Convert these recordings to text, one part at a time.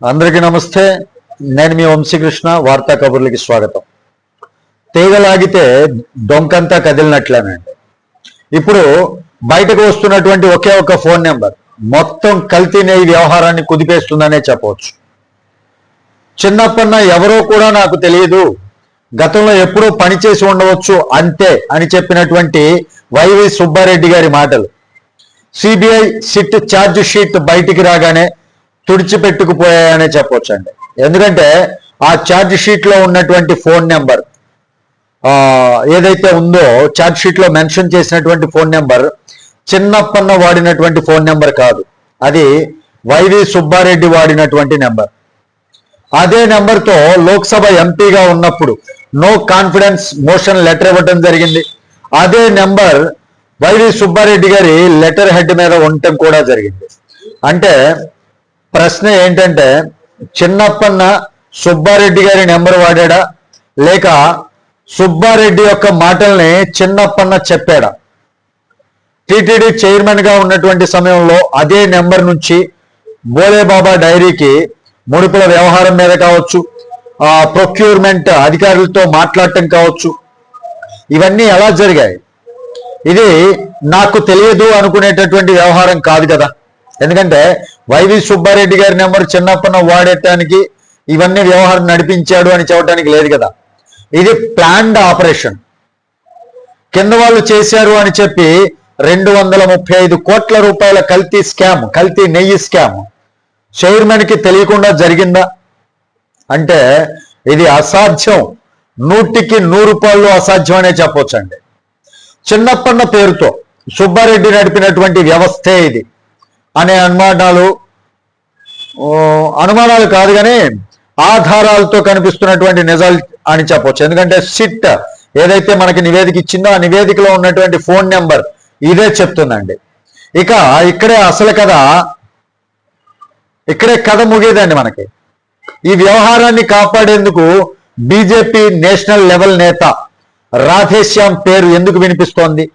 అందరికీ నమస్తే. నేను మీ వంశీకృష్ణ. వార్తా కబుర్లకి స్వాగతం. తీగలాగితే డొంకంతా కదిలినట్లేనండి. ఇప్పుడు బయటకు వస్తున్నటువంటి ఒకే ఒక ఫోన్ నెంబర్ మొత్తం కల్తీనే ఈ వ్యవహారాన్ని కుదిపేస్తుందనే చెప్పవచ్చు. చిన్నప్పన్న ఎవరో కూడా నాకు తెలియదు, గతంలో ఎప్పుడూ పనిచేసి ఉండవచ్చు అంతే అని చెప్పినటువంటి వైవి సుబ్బారెడ్డి గారి మాటలు సిబిఐ సిట్ ఛార్జ్ షీట్ బయటికి రాగానే తుడిచిపెట్టుకుపోయాయనే చెప్పొచ్చండి. ఎందుకంటే ఆ ఛార్జ్ షీట్ లో ఉన్నటువంటి ఫోన్ నెంబర్ ఏదైతే ఉందో, ఛార్జ్ షీట్ లో మెన్షన్ చేసినటువంటి ఫోన్ నెంబర్ చిన్నప్పన్న వాడినటువంటి ఫోన్ నెంబర్ కాదు, అది వైవి సుబ్బారెడ్డి వాడినటువంటి నెంబర్. అదే నెంబర్తో లోక్సభ ఎంపీగా ఉన్నప్పుడు నో కాన్ఫిడెన్స్ మోషన్ లెటర్ ఇవ్వడం జరిగింది. అదే నెంబర్ వైవి సుబ్బారెడ్డి గారి లెటర్ హెడ్ మీద ఉండటం కూడా జరిగింది. అంటే ప్రశ్న ఏంటంటే, చిన్నప్పన్న సుబ్బారెడ్డి గారి నెంబర్ వాడా, లేక సుబ్బారెడ్డి యొక్క మాటల్ని చిన్నప్పన్న చెప్పాడా? టిటిడి చైర్మన్ గా ఉన్నటువంటి సమయంలో అదే నెంబర్ నుంచి బోలేబాబా డైరీకి ముడుపుల వ్యవహారం మీద కావచ్చు, ప్రొక్యూర్మెంట్ అధికారులతో మాట్లాడటం కావచ్చు, ఇవన్నీ ఎలా జరిగాయి? ఇది నాకు తెలియదు అనుకునేటటువంటి వ్యవహారం కాదు కదా. ఎందుకంటే వైవి సుబ్బారెడ్డి గారి నెంబర్ చిన్నప్పన్న వాడటానికి ఇవన్నీ వ్యవహారం నడిపించాడు అని చెప్పడానికి లేదు కదా. ఇది ప్లాన్డ్ ఆపరేషన్. కింద వాళ్ళు చేశారు అని చెప్పి 235 కోట్ల రూపాయల కల్తీ స్కామ్, కల్తీ నెయ్యి స్కామ్ చైర్మన్ కి తెలియకుండా జరిగిందా అంటే ఇది అసాధ్యం. 100కి 100 పాళ్ళు అసాధ్యం అనే చెప్పొచ్చండి. చిన్నప్పన్న పేరుతో సుబ్బారెడ్డి నడిపినటువంటి వ్యవస్థే ఇది అనే అనుమానాలు కాదు కానీ ఆధారాలతో కనిపిస్తున్నటువంటి నిజాలు అని చెప్పొచ్చు. ఎందుకంటే సిట్ ఏదైతే మనకి నివేదిక ఇచ్చిందో ఆ నివేదికలో ఉన్నటువంటి ఫోన్ నెంబర్ ఇదే చెప్తుందండి. ఇక ఇక్కడే కథ ముగేదండి మనకి. ఈ వ్యవహారాన్ని కాపాడేందుకు బీజేపీ నేషనల్ లెవెల్ నేత రాధేశ్యామ్ పేరు ఎందుకు వినిపిస్తోంది?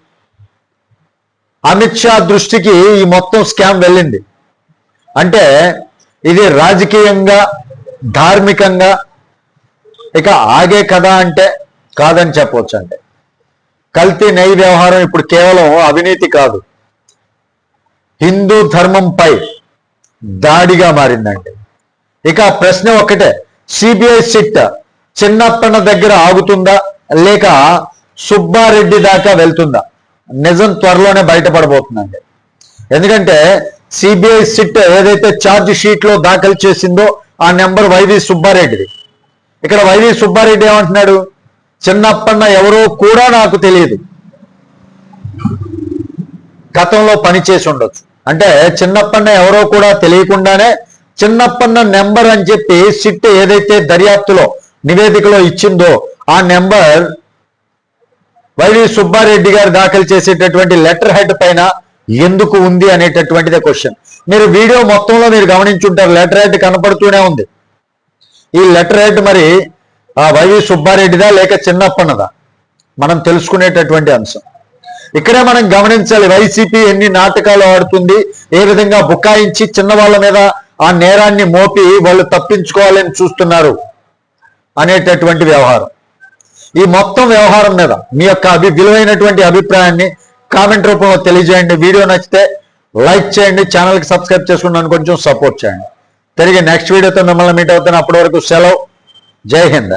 అమిత్ షా దృష్టికి ఈ మొత్తం స్కామ్ వెళ్ళింది అంటే ఇది రాజకీయంగా, ధార్మికంగా ఇక ఆగే కదా అంటే కాదని చెప్పవచ్చు. అంటే కల్తీ నెయ్యి వ్యవహారం ఇప్పుడు కేవలం అవినీతి కాదు, హిందూ ధర్మంపై దాడిగా మారిందండి. ఇక ప్రశ్న ఒక్కటే, సిబిఐ సిట్ చిన్నప్పన్న దగ్గర ఆగుతుందా లేక సుబ్బారెడ్డి దాకా వెళ్తుందా? నిజం త్వరలోనే బయటపడబోతుందండి. ఎందుకంటే సిబిఐ సిట్ ఏదైతే ఛార్జ్ షీట్ లో దాఖలు చేసిందో ఆ నెంబర్ వైవి సుబ్బారెడ్డిది. ఇక్కడ వైవి సుబ్బారెడ్డి ఏమంటున్నాడు? చిన్నప్పన్న ఎవరో కూడా నాకు తెలియదు, గతంలో పనిచేసి ఉండొచ్చు. అంటే చిన్నప్పన్న ఎవరో కూడా తెలియకుండానే చిన్నప్పన్న నెంబర్ అని చెప్పి సిట్ ఏదైతే దర్యాప్తులో నివేదికలో ఇచ్చిందో ఆ నెంబర్ వైవి సుబ్బారెడ్డి గారు దాఖలు చేసేటటువంటి లెటర్ హెడ్ పైన ఎందుకు ఉంది అనేటటువంటిదే క్వశ్చన్. మీరు వీడియో మొత్తంలో మీరు గమనించుంటారు, లెటర్ హెడ్ కనపడుతూనే ఉంది. ఈ లెటర్ హెడ్ మరి వైవి సుబ్బారెడ్డిదా లేక చిన్నప్పన్నదా మనం తెలుసుకునేటటువంటి అంశం. ఇక్కడే మనం గమనించాలి, వైసీపీ ఎన్ని నాటకాలు ఆడుతుంది, ఏ విధంగా బుకాయించి చిన్నవాళ్ళ మీద ఆ నేరాన్ని మోపి వాళ్ళు తప్పించుకోవాలని చూస్తున్నారు అనేటటువంటి వ్యవహారం. ఈ మొత్తం వ్యవహారం మీద మీ యొక్క విలువైనటువంటి అభిప్రాయాన్ని కామెంట్ రూపంలో తెలియజేయండి. వీడియో నచ్చితే లైక్ చేయండి, ఛానల్కి సబ్స్క్రైబ్ చేసుకున్నాను కొంచెం సపోర్ట్ చేయండి. తిరిగి నెక్స్ట్ వీడియోతో మిమ్మల్ని మీట్ అవుతాను. అప్పటి వరకు సెలవు. జై హింద్.